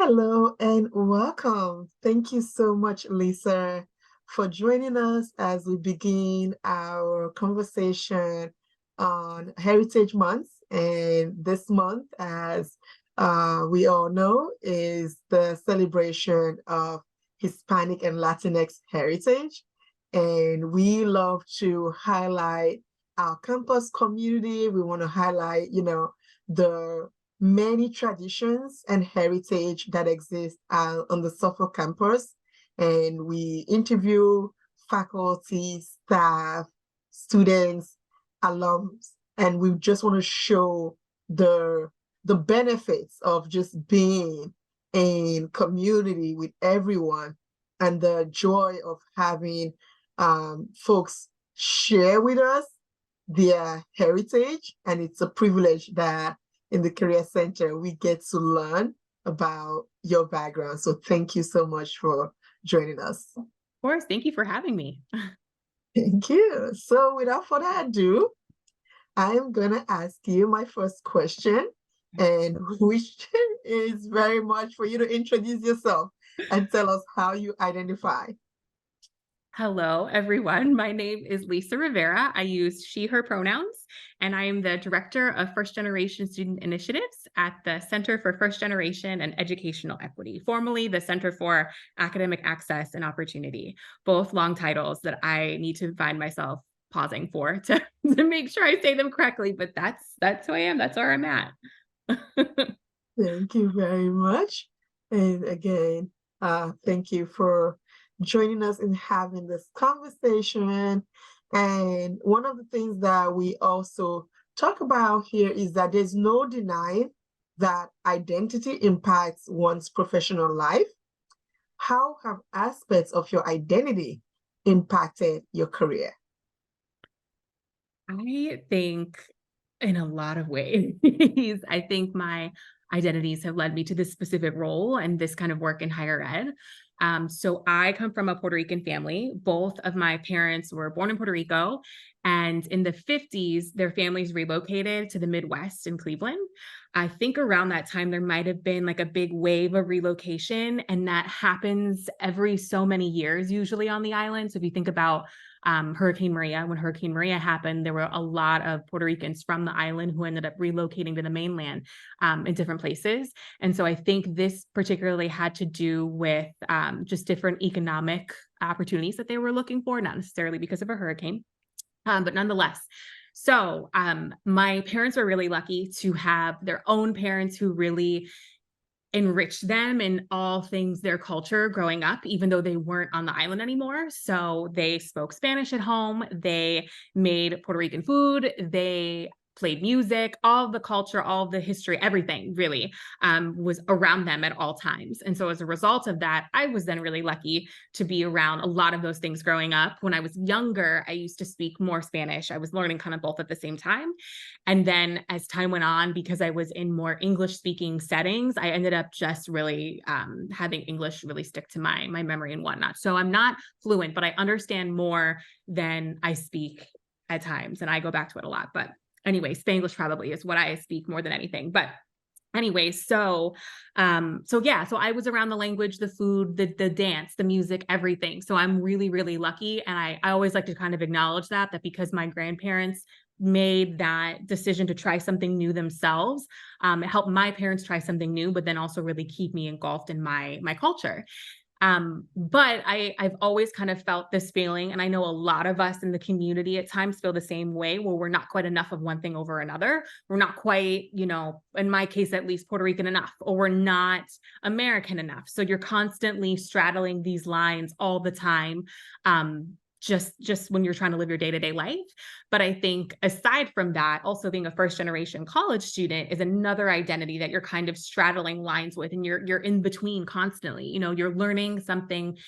Hello and welcome. Thank you so much, Lisa, for joining us as we begin our conversation on Heritage Month. And this month, as we all know, is the celebration of Hispanic and Latinx heritage. And we love to highlight our campus community. We want to highlight, the many traditions and heritage that exist on the Suffolk campus. And we interview faculty, staff, students, alums, and we just want to show the the benefits of just being in community with everyone and the joy of having folks share with us their heritage. And it's a privilege that in the Career Center, we get to learn about your background. So thank you so much for joining us. Of course, thank you for having me. Thank you. So without further ado, I am going to ask you my first question, and which is very much for you to introduce yourself and tell us how you identify. Hello, everyone. My name is Lisa Rivera. I use she, her pronouns, and I am the Director of First Generation Student Initiatives at the Center for First Generation and Educational Equity, formerly the Center for Academic Access and Opportunity, both long titles that I need to find myself pausing for to make sure I say them correctly, but that's who I am. That's where I'm at. Thank you very much. And again, thank you for joining us in having this conversation. And one of the things that we also talk about here is that there's no denying that identity impacts one's professional life. How have aspects of your identity impacted your career? I think in a lot of ways, I think my identities have led me to this specific role and this kind of work in higher ed. So I come from a Puerto Rican family. Both of my parents were born in Puerto Rico, and in the 50s, their families relocated to the Midwest in Cleveland. I think around that time, there might have been like a big wave of relocation, and that happens every so many years, usually on the island. So if you think about Hurricane Maria, when Hurricane Maria happened, there were a lot of Puerto Ricans from the island who ended up relocating to the mainland in different places. And so I think this particularly had to do with just different economic opportunities that they were looking for, not necessarily because of a hurricane, but nonetheless. So my parents were really lucky to have their own parents who really enriched them in all things their culture growing up, even though they weren't on the island anymore. So they spoke Spanish at home. They made Puerto Rican food. They played music, all the culture, all the history, everything really was around them at all times. And so as a result of that, I was then really lucky to be around a lot of those things growing up. When I was younger, I used to speak more Spanish. I was learning kind of both at the same time. And then as time went on, because I was in more English speaking settings, I ended up just really having English really stick to my memory and whatnot. So I'm not fluent, but I understand more than I speak at times. And I go back to it a lot. But anyway, Spanglish probably is what I speak more than anything. But anyway, so so I was around the language, the food, the dance, the music, everything. So I'm really, really lucky. And I always like to kind of acknowledge that because my grandparents made that decision to try something new themselves. It helped my parents try something new, but then also really keep me engulfed in my culture. But I've always kind of felt this feeling, and I know a lot of us in the community at times feel the same way, where we're not quite enough of one thing over another. We're not quite, in my case at least, Puerto Rican enough, or we're not American enough. So you're constantly straddling these lines all the time. Just when you're trying to live your day-to-day life. But I think aside from that, also being a first generation college student is another identity that you're kind of straddling lines with, and you're in between constantly. You're learning something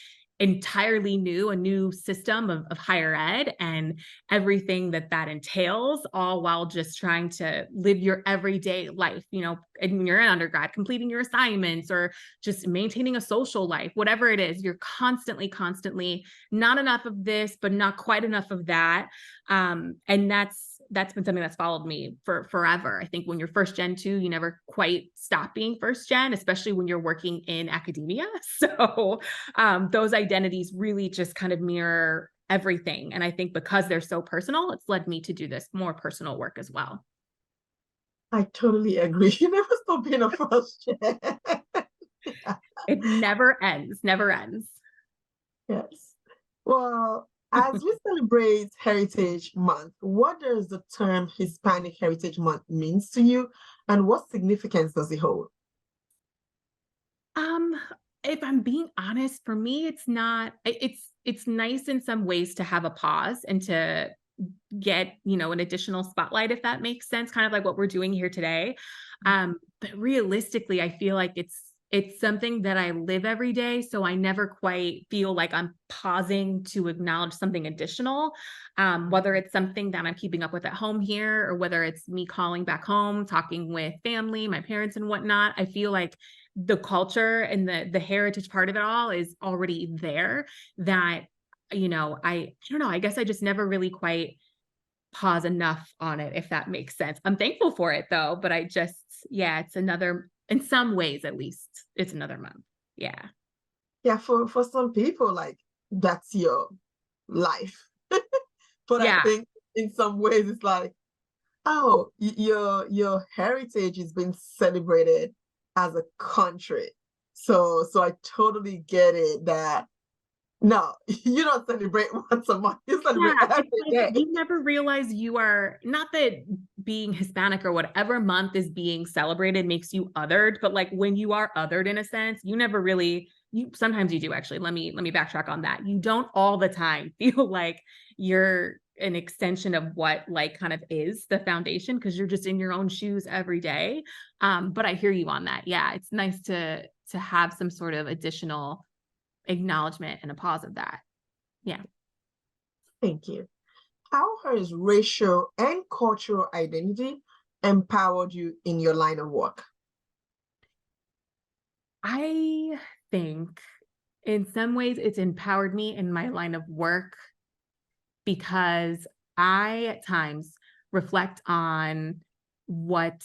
entirely new, a new system of higher ed and everything that entails, all while just trying to live your everyday life, and when you're in undergrad, completing your assignments or just maintaining a social life, whatever it is, you're constantly not enough of this, but not quite enough of that. And that's been something that's followed me for forever. I think when you're first gen too, you never quite stop being first gen, especially when you're working in academia. So those identities really just kind of mirror everything. And I think because they're so personal, it's led me to do this more personal work as well. I totally agree. You never stop being a first gen. It never ends, never ends. Yes. Well, as we celebrate Heritage Month, what does the term Hispanic Heritage Month means to you, and what significance does it hold? Um, if I'm being honest, for me, it's not, it's nice in some ways to have a pause and to get, an additional spotlight, if that makes sense, kind of like what we're doing here today. But realistically, I feel like it's something that I live every day. So I never quite feel like I'm pausing to acknowledge something additional. Whether it's something that I'm keeping up with at home here, or whether it's me calling back home, talking with family, my parents and whatnot, I feel like the culture and the heritage part of it all is already there, that I don't know, I guess I just never really quite pause enough on it, if that makes sense. I'm thankful for it though, but I just, yeah, it's another, in some ways at least, it's another month. Yeah. Yeah, for some people, like that's your life. But I Yeah. think in some ways it's like, oh, your heritage is being celebrated as a country. So I totally get it that no, you don't celebrate once a month. You celebrate Yeah, every it's like day. you never realize you are not that being Hispanic or whatever month is being celebrated makes you othered, but like when you are othered in a sense, you never really you sometimes you do actually. Let me backtrack on that. You don't all the time feel like you're an extension of what like kind of is the foundation because you're just in your own shoes every day. But I hear you on that. Yeah, it's nice to have some sort of additional acknowledgement and a pause of that. Yeah. Thank you. How has racial and cultural identity empowered you in your line of work? I think in some ways it's empowered me in my line of work because I at times reflect on what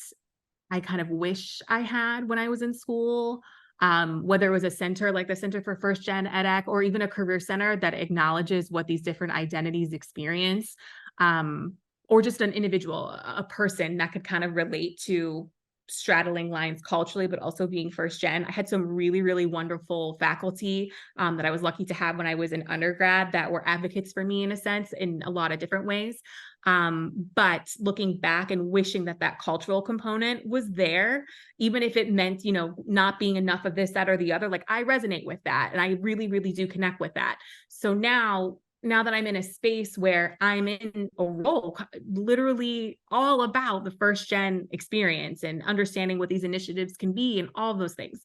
I kind of wish I had when I was in school. Whether it was a center like the Center for First Gen EdX or even a career center that acknowledges what these different identities experience, um, or just an individual, a person that could kind of relate to straddling lines culturally, but also being first gen. I had some really, really wonderful faculty that I was lucky to have when I was in undergrad that were advocates for me in a sense in a lot of different ways. But looking back and wishing that that cultural component was there, even if it meant, not being enough of this, that, or the other, like I resonate with that. And I really, really do connect with that. So now that I'm in a space where I'm in a role literally all about the first gen experience and understanding what these initiatives can be and all of those things.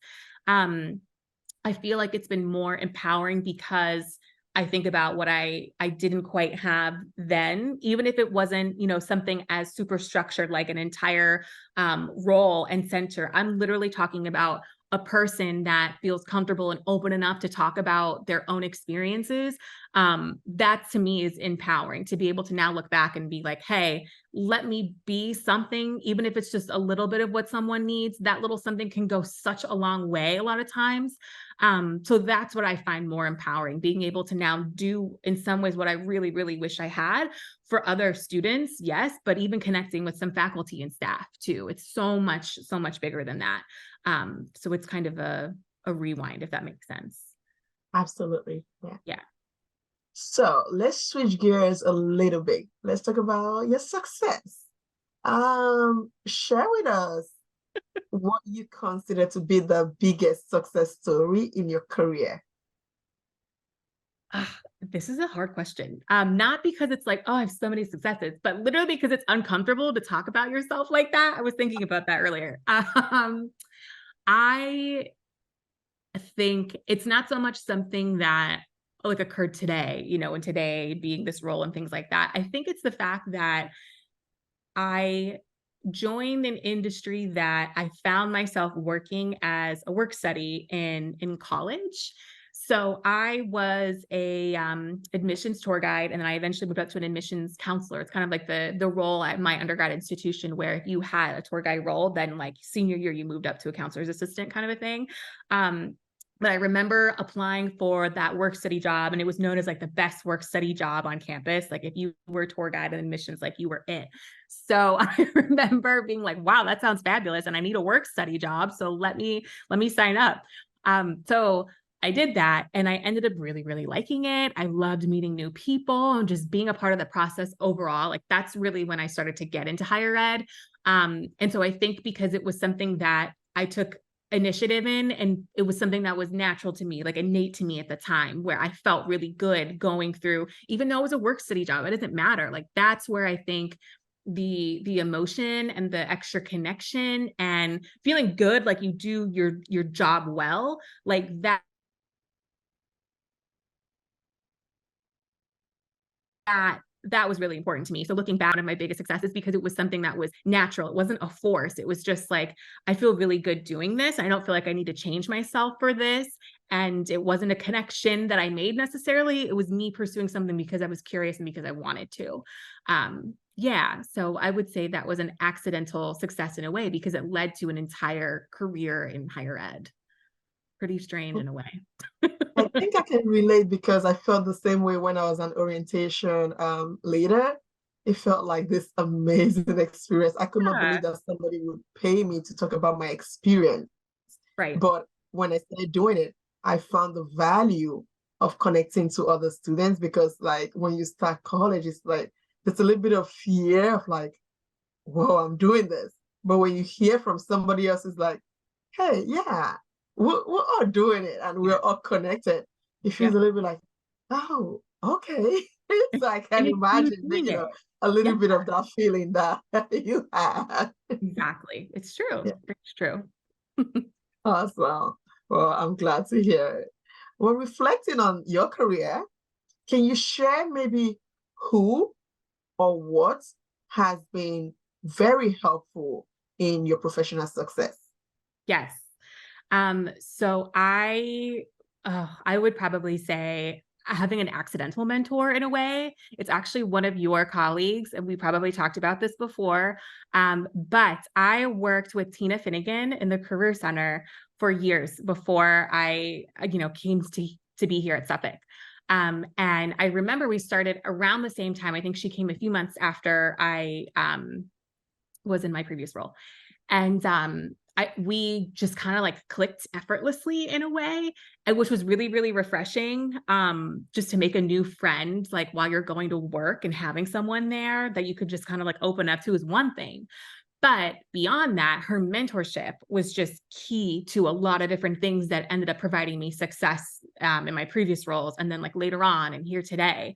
I feel like it's been more empowering because I think about what I didn't quite have then, even if it wasn't, something as super structured like an entire role and center. I'm literally talking about a person that feels comfortable and open enough to talk about their own experiences. That to me is empowering to be able to now look back and be like, hey, let me be something, even if it's just a little bit of what someone needs. That little something can go such a long way a lot of times. So that's what I find more empowering, being able to now do in some ways what I really, really wish I had for other students. Yes, but even connecting with some faculty and staff too. It's so much bigger than that. So it's kind of a rewind, if that makes sense. Absolutely. Yeah. Yeah. So let's switch gears a little bit. Let's talk about your success. Share with us what you consider to be the biggest success story in your career. This is a hard question. Not because it's like, oh, I have so many successes, but literally because it's uncomfortable to talk about yourself like that. I was thinking about that earlier. I think it's not so much something that like occurred today, and today being this role and things like that. I think it's the fact that I joined an industry that I found myself working as a work study in college. So I was a admissions tour guide, and then I eventually moved up to an admissions counselor. It's kind of like the role at my undergrad institution, where if you had a tour guide role, then like senior year you moved up to a counselor's assistant kind of a thing. But I remember applying for that work study job, and it was known as like the best work study job on campus. Like if you were a tour guide and admissions, like you were it. So I remember being like, wow, that sounds fabulous. And I need a work study job. So let me sign up. So I did that, and I ended up really, really liking it. I loved meeting new people and just being a part of the process overall. Like that's really when I started to get into higher ed. And so I think because it was something that I took initiative in, and it was something that was natural to me, like innate to me at the time, where I felt really good going through, even though it was a work study job, it doesn't matter. Like that's where I think the emotion and the extra connection and feeling good, like you do your job well, like that was really important to me. So looking back, one of my biggest successes, because it was something that was natural. It wasn't a force. It was just like, I feel really good doing this. I don't feel like I need to change myself for this. And it wasn't a connection that I made necessarily. It was me pursuing something because I was curious and because I wanted to. Yeah. So I would say that was an accidental success in a way, because it led to an entire career in higher ed. Pretty strange in a way. I think I can relate because I felt the same way when I was an orientation leader. It felt like this amazing experience. I could not Yeah. believe that somebody would pay me to talk about my experience. Right. But when I started doing it, I found the value of connecting to other students, because like when you start college, it's like there's a little bit of fear of like, whoa, I'm doing this. But when you hear from somebody else, it's like, hey, yeah, we're all doing it and we're Yeah. all connected. It feels Yep. a little bit like, oh, okay. So I can And it's you imagine, doing you it. know, a Yeah. little bit of that feeling that you had. Exactly. It's true. Yeah, It's true. awesome. Well, I'm glad to hear it. When reflecting on your career, can you share maybe who or what has been very helpful in your professional success? Yes. So I would probably say having an accidental mentor in a way. It's actually one of your colleagues, and we probably talked about this before. But I worked with Tina Finnegan in the Career Center for years before I, came to be here at Suffolk. And I remember we started around the same time. I think she came a few months after I was in my previous role. And we just kind of like clicked effortlessly in a way, and which was really, really refreshing. Just to make a new friend, like while you're going to work, and having someone there that you could just kind of like open up to is one thing. But beyond that, her mentorship was just key to a lot of different things that ended up providing me success in my previous roles, and then like later on and here today.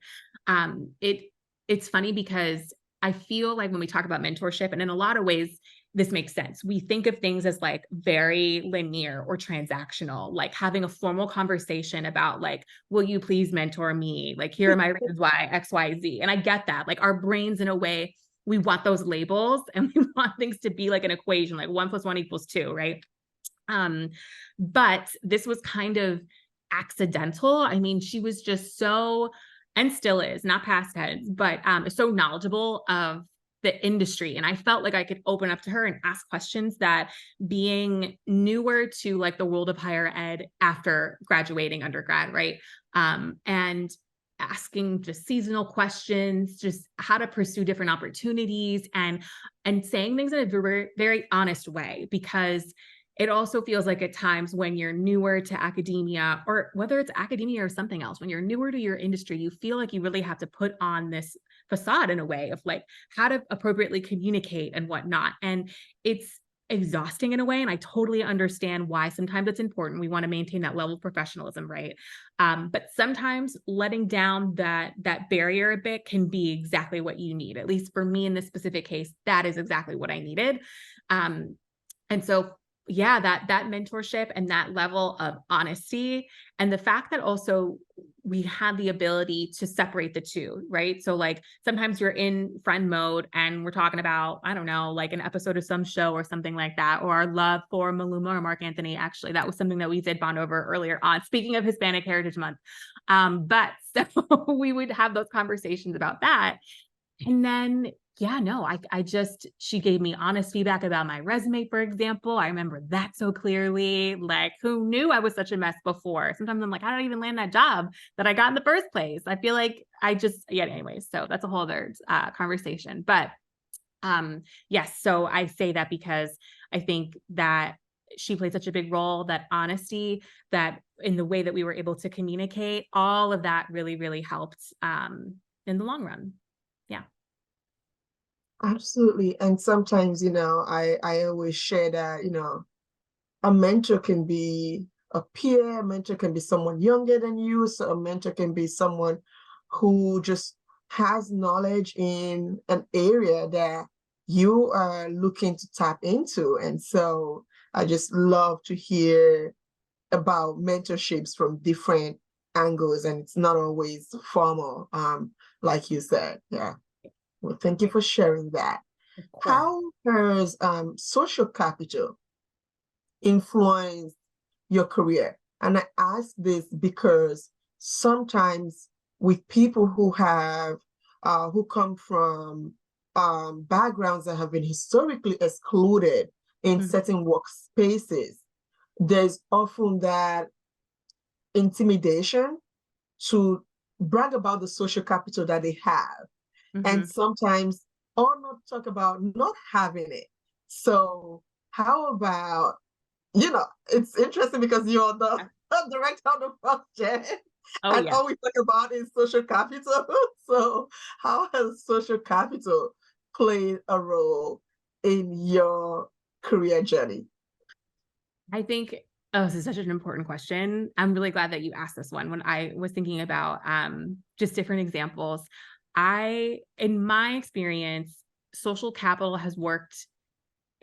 It's funny because I feel like when we talk about mentorship, and in a lot of ways, this makes sense. We think of things as like very linear or transactional, like having a formal conversation about like, will you please mentor me? Like, here are my reasons why X, Y, Z. And I get that. Like our brains in a way, we want those labels, and we want things to be like an equation, like 1 + 1 = 2, right? But this was kind of accidental. I mean, she was just so, and still is, not past tense, but so knowledgeable of the industry. And I felt like I could open up to her and ask questions that, being newer to like the world of higher ed after graduating undergrad, right? And asking just seasonal questions, just how to pursue different opportunities, and saying things in a very, very honest way, because it also feels like at times when you're newer to academia, or whether it's academia or something else, when you're newer to your industry, you feel like you really have to put on this facade in a way of like how to appropriately communicate and whatnot. And it's exhausting in a way. And I totally understand why sometimes it's important. We want to maintain that level of professionalism, right? But sometimes letting down that barrier a bit can be exactly what you need. At least for me in this specific case, that is exactly what I needed. And so yeah, that mentorship and that level of honesty, and the fact that also we had the ability to separate the two, right? So like sometimes you're in friend mode and we're talking about, I don't know, like an episode of some show or something like that, or our love for Maluma or Mark Anthony. Actually, that was something that we did bond over earlier on. Speaking of Hispanic Heritage Month. But so we would have those conversations about that. And then, yeah, no, I just, she gave me honest feedback about my resume, for example. I remember that so clearly. Like, who knew I was such a mess before? Sometimes I'm like, I don't even land that job that I got in the first place. I feel like I just, yeah, anyways. So that's a whole other conversation. But yes, so I say that because I think that she played such a big role, that honesty, that in the way that we were able to communicate, all of that really, really helped in the long run. Yeah. Absolutely. And sometimes, I always share that, a mentor can be a peer, a mentor can be someone younger than you, so a mentor can be someone who just has knowledge in an area that you are looking to tap into. And so I just love to hear about mentorships from different angles, and it's not always formal, like you said. Yeah. Well, thank you for sharing that. Of course. How has social capital influenced your career? And I ask this because sometimes with people who come from backgrounds that have been historically excluded in Mhm. certain workspaces, there's often that intimidation to brag about the social capital that they have, and Mhm. sometimes or not talk about not having it. So how about, it's interesting because you're the Yeah. director of the project, Oh, and yeah. all we talk about is social capital. So how has social capital played a role in your career journey? I think, oh, this is such an important question. I'm really glad that you asked this one. When I was thinking about just different examples, in my experience, social capital has worked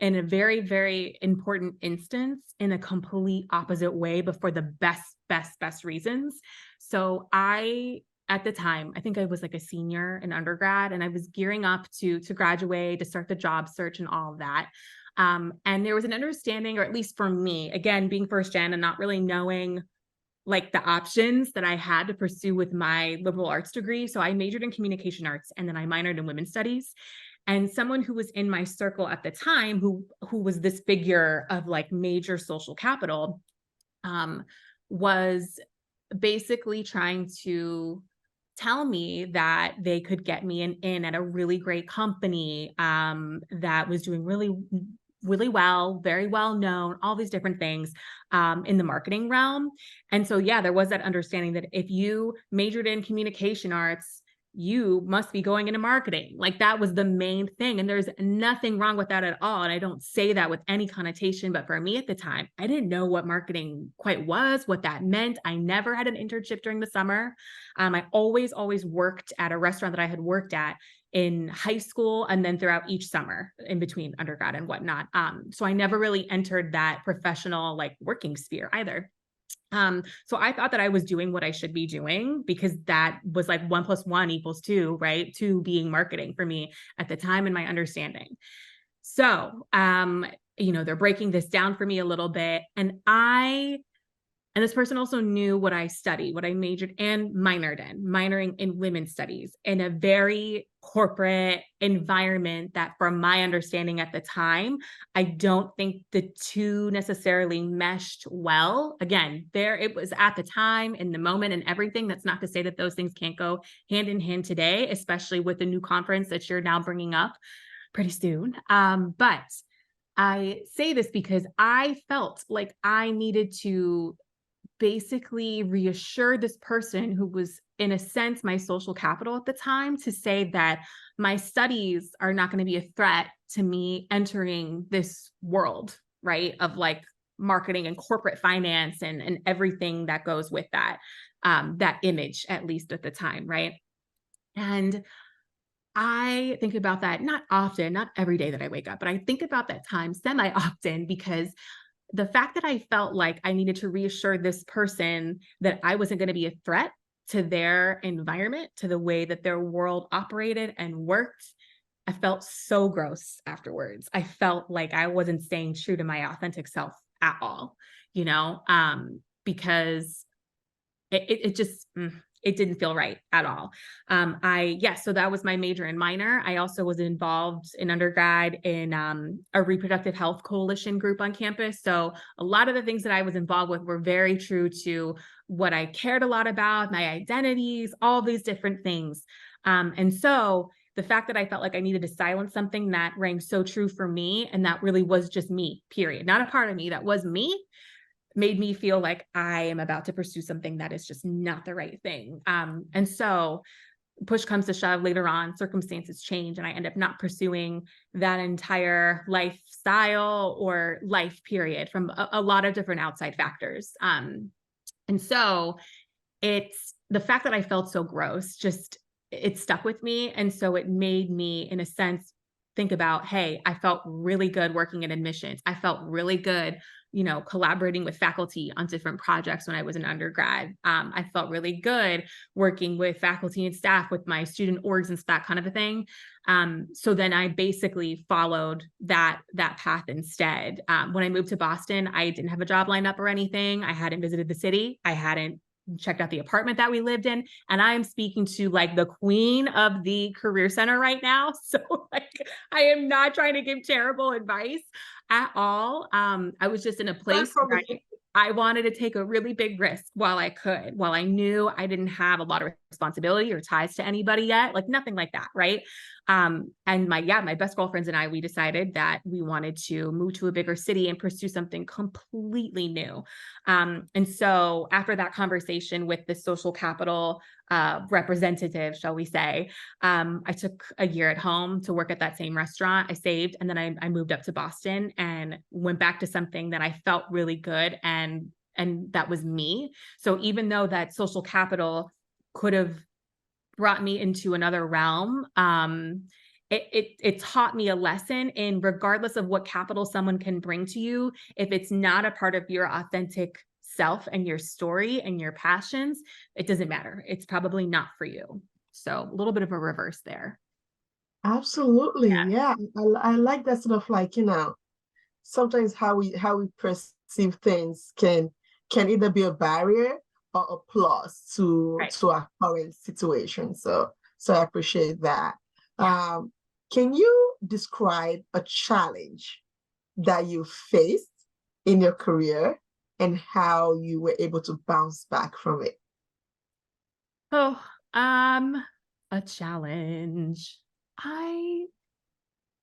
in a very, very important instance in a complete opposite way, but for the best, best, best reasons. So at the time, I think I was like a senior in undergrad, and I was gearing up to graduate, to start the job search and all of that. And there was an understanding, or at least for me, again, being first gen and not really knowing like the options that I had to pursue with my liberal arts degree. So I majored in communication arts and then I minored in women's studies. And someone who was in my circle at the time, who was this figure of like major social capital, um, was basically trying to tell me that they could get me an in at a really great company that was doing really, really well, very well known, all these different things in the marketing realm. And so, yeah, there was that understanding that if you majored in communication arts, you must be going into marketing. Like that was the main thing. And there's nothing wrong with that at all. And I don't say that with any connotation, but for me at the time, I didn't know what marketing quite was, what that meant. I never had an internship during the summer. I always worked at a restaurant that I had worked at in high school and then throughout each summer in between undergrad and whatnot. So I never really entered that professional like working sphere either. So I thought that I was doing what I should be doing because that was like 1 + 1 = 2, right? Two being marketing for me at the time in my understanding. So, they're breaking this down for me a little bit. And this person also knew what I studied, what I majored and minoring in women's studies in a very corporate environment that, from my understanding at the time, I don't think the two necessarily meshed well. Again, there it was at the time, in the moment, and everything. That's not to say that those things can't go hand in hand today, especially with the new conference that you're now bringing up pretty soon. But I say this because I felt like I needed to basically reassure this person who was, in a sense, my social capital at the time, to say that my studies are not going to be a threat to me entering this world, right? Of like marketing and corporate finance and everything that goes with that, that image, at least at the time, right? And I think about that not often, not every day that I wake up, but I think about that time semi often because the fact that I felt like I needed to reassure this person that I wasn't going to be a threat to their environment, to the way that their world operated and worked, I felt so gross afterwards. I felt like I wasn't staying true to my authentic self at all, because it just it didn't feel right at all. So that was my major and minor. I also was involved in undergrad in a reproductive health coalition group on campus. So a lot of the things that I was involved with were very true to what I cared a lot about, my identities, all these different things. And so the fact that I felt like I needed to silence something that rang so true for me, and that really was just me, period, not a part of me, that was me, made me feel like I am about to pursue something that is just not the right thing. And so push comes to shove later on, circumstances change, and I end up not pursuing that entire lifestyle or life period from a lot of different outside factors. And so it's the fact that I felt so gross, just it stuck with me. And so it made me, in a sense, think about, hey, I felt really good working in admissions. I felt really good, collaborating with faculty on different projects when I was an undergrad. I felt really good working with faculty and staff with my student orgs and that kind of a thing. So then I basically followed that path instead. When I moved to Boston, I didn't have a job lined up or anything. I hadn't visited the city. I hadn't checked out the apartment that we lived in. And I'm speaking to like the queen of the career center right now. So like, I am not trying to give terrible advice at all. I was just in a place where I wanted to take a really big risk while I could, while I knew I didn't have a lot of responsibility or ties to anybody yet, like nothing like that. Right. And my best girlfriends and I, we decided that we wanted to move to a bigger city and pursue something completely new. And so after that conversation with the social capital representative, shall we say, I took a year at home to work at that same restaurant. I saved, and then I moved up to Boston and went back to something that I felt really good, and that was me. So even though that social capital could have brought me into another realm, it taught me a lesson in, regardless of what capital someone can bring to you, if it's not a part of your authentic self and your story and your passions, it doesn't matter. It's probably not for you. So a little bit of a reverse there. Absolutely. Yeah. I like that sort of like, sometimes how we perceive things can either be a barrier or a plus to our current situation. So I appreciate that. Can you describe a challenge that you faced in your career and how you were able to bounce back from it? Oh, a challenge. I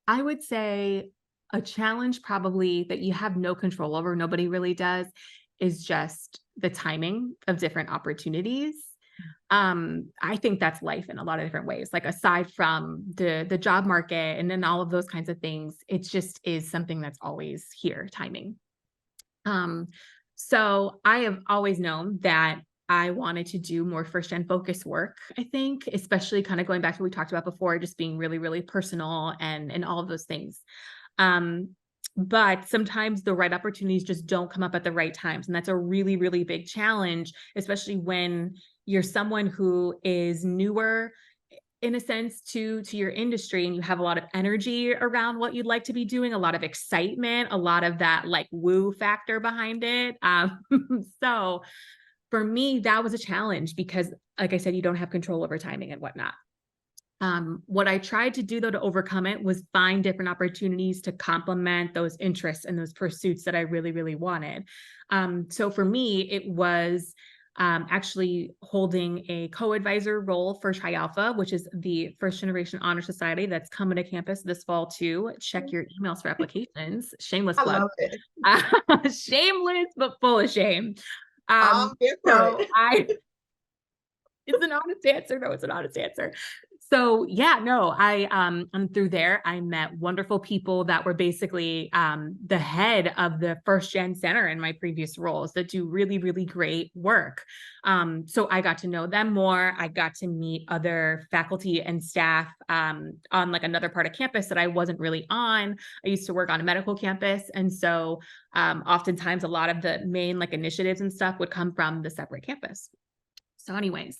would say a challenge probably that you have no control over, nobody really does, is just the timing of different opportunities. I think that's life in a lot of different ways. Like aside from the job market and then all of those kinds of things, it just is something that's always here, timing. So I have always known that I wanted to do more first-gen focused work, I think, especially kind of going back to what we talked about before, just being really, really personal and all of those things. But sometimes the right opportunities just don't come up at the right times. And that's a really, really big challenge, especially when you're someone who is newer in a sense to your industry, and you have a lot of energy around what you'd like to be doing, a lot of excitement, a lot of that like woo factor behind it. So for me, that was a challenge because, like I said, you don't have control over timing and whatnot. What I tried to do, though, to overcome it was find different opportunities to complement those interests and those pursuits that I really, really wanted. So for me, it was actually holding a co-advisor role for Chi Alpha, which is the first generation honor society that's coming to campus this fall too. Check your emails for applications. Shameless plug. I love it. Shameless, but full of shame. I'm here for it. It's an honest answer. No, it's an honest answer. So yeah, no, and through there I met wonderful people that were basically the head of the First Gen Center in my previous roles that do really, really great work. So I got to know them more. I got to meet other faculty and staff on like another part of campus that I wasn't really on. I used to work on a medical campus, and so oftentimes a lot of the main like initiatives and stuff would come from the separate campus. So, anyways,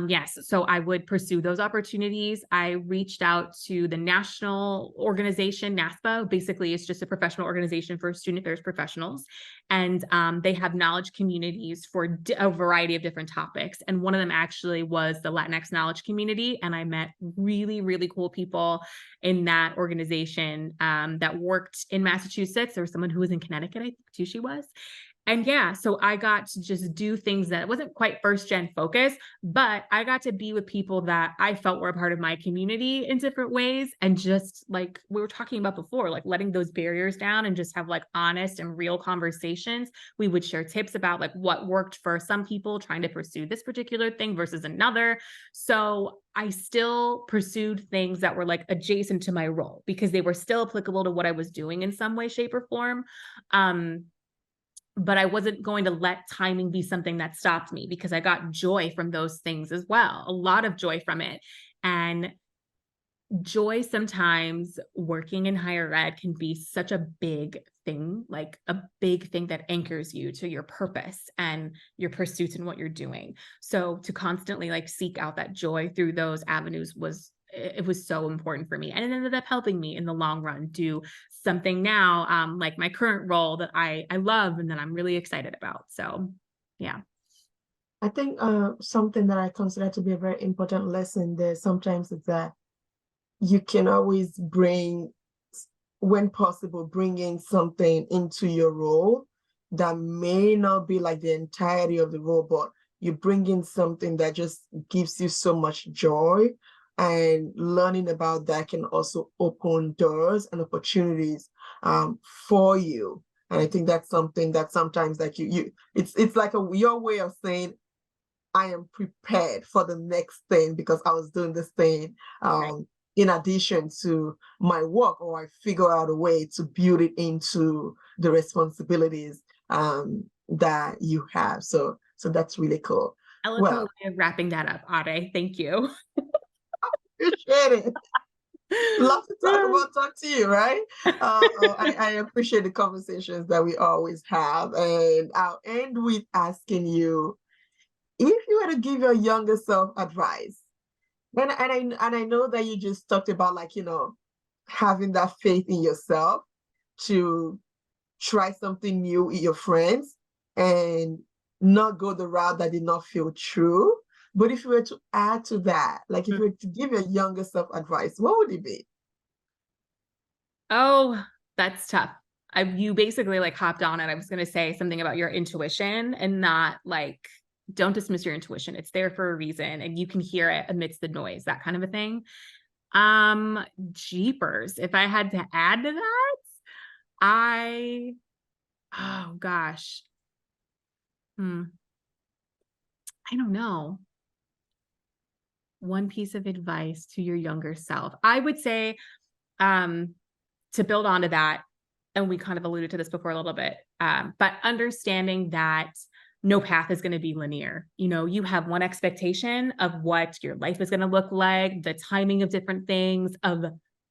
yes, so I would pursue those opportunities. I reached out to the national organization, NASPA. Basically, it's just a professional organization for student affairs professionals. And they have knowledge communities for a variety of different topics. And one of them actually was the Latinx knowledge community. And I met really, really cool people in that organization that worked in Massachusetts. There was someone who was in Connecticut, I think too, she was. And yeah, so I got to just do things that wasn't quite first gen focus, but I got to be with people that I felt were a part of my community in different ways. And just like we were talking about before, like letting those barriers down and just have like honest and real conversations. We would share tips about like what worked for some people trying to pursue this particular thing versus another. So I still pursued things that were like adjacent to my role because they were still applicable to what I was doing in some way, shape, or form. But I wasn't going to let timing be something that stopped me because I got joy from those things as well, a lot of joy from it. And joy sometimes working in higher ed can be such a big thing, like a big thing that anchors you to your purpose and your pursuits and what you're doing. So to constantly like seek out that joy through those avenues was so important for me, and it ended up helping me in the long run do something now like my current role that I love and that I'm really excited about. So yeah. I think something that I consider to be a very important lesson there sometimes is that you can always bring, when possible, bring in something into your role that may not be like the entirety of the role, but you bring in something that just gives you so much joy, and learning about that can also open doors and opportunities for you. And I think that's something that sometimes like it's like your way of saying, I am prepared for the next thing because I was doing this thing in addition to my work, or I figure out a way to build it into the responsibilities that you have. So that's really cool. Eloquent Well, way of wrapping that up, Ade. Thank you. appreciate it. Love to talk to you, right? I appreciate the conversations that we always have. And I'll end with asking you, if you were to give your younger self advice, and I know that you just talked about like, having that faith in yourself to try something new with your friends and not go the route that did not feel true. But if you were to add to that, like if you were to give your younger self advice, what would it be? Oh, that's tough. You basically like hopped on it. I was going to say something about your intuition and not like, don't dismiss your intuition. It's there for a reason and you can hear it amidst the noise, that kind of a thing. Jeepers. If I had to add to that, oh gosh. I don't know. One piece of advice to your younger self. I would say, to build onto that, and we kind of alluded to this before a little bit, but understanding that no path is going to be linear. You have one expectation of what your life is going to look like, the timing of different things, of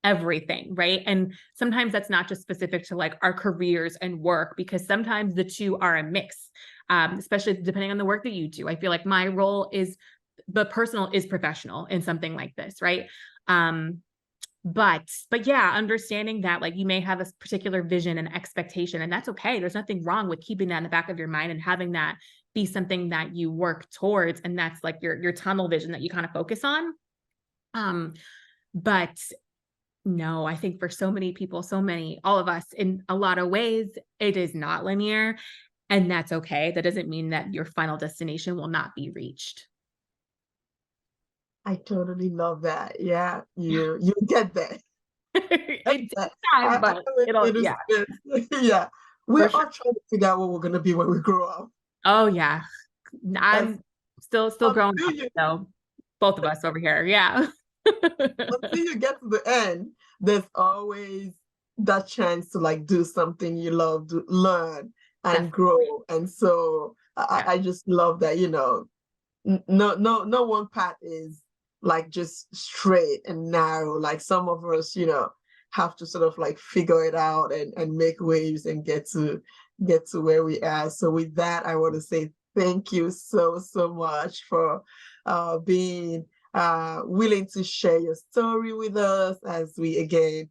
everything, right? And sometimes that's not just specific to like our careers and work, because sometimes the two are a mix, especially depending on the work that you do. I feel like my role is, but personal is professional in something like this, right? But yeah, understanding that like you may have a particular vision and expectation, and that's okay. There's nothing wrong with keeping that in the back of your mind and having that be something that you work towards, and that's like your tunnel vision that you kind of focus on. But no, I think for so many people, all of us, in a lot of ways, it is not linear, and that's okay. That doesn't mean that your final destination will not be reached. I totally love that. Yeah, you get that. It takes time, but yeah. Yeah. We're For all sure. trying to figure out what we're gonna be when we grow up. Oh yeah. That's I'm still up growing to up, you. so both of us over here. Yeah. until you get to the end, there's always that chance to like do something you love, to learn and Definitely. grow. And so Yeah. I just love that, no one path is like just straight and narrow. Like some of us, have to sort of like figure it out and make waves and get to where we are. So with that, I want to say thank you so, so much for being willing to share your story with us as we again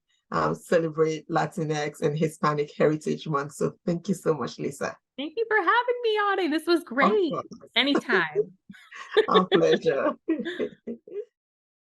celebrate Latinx and Hispanic Heritage Month. So thank you so much, Lisa. Thank you for having me on it. This was Of great. course, Anytime. our pleasure.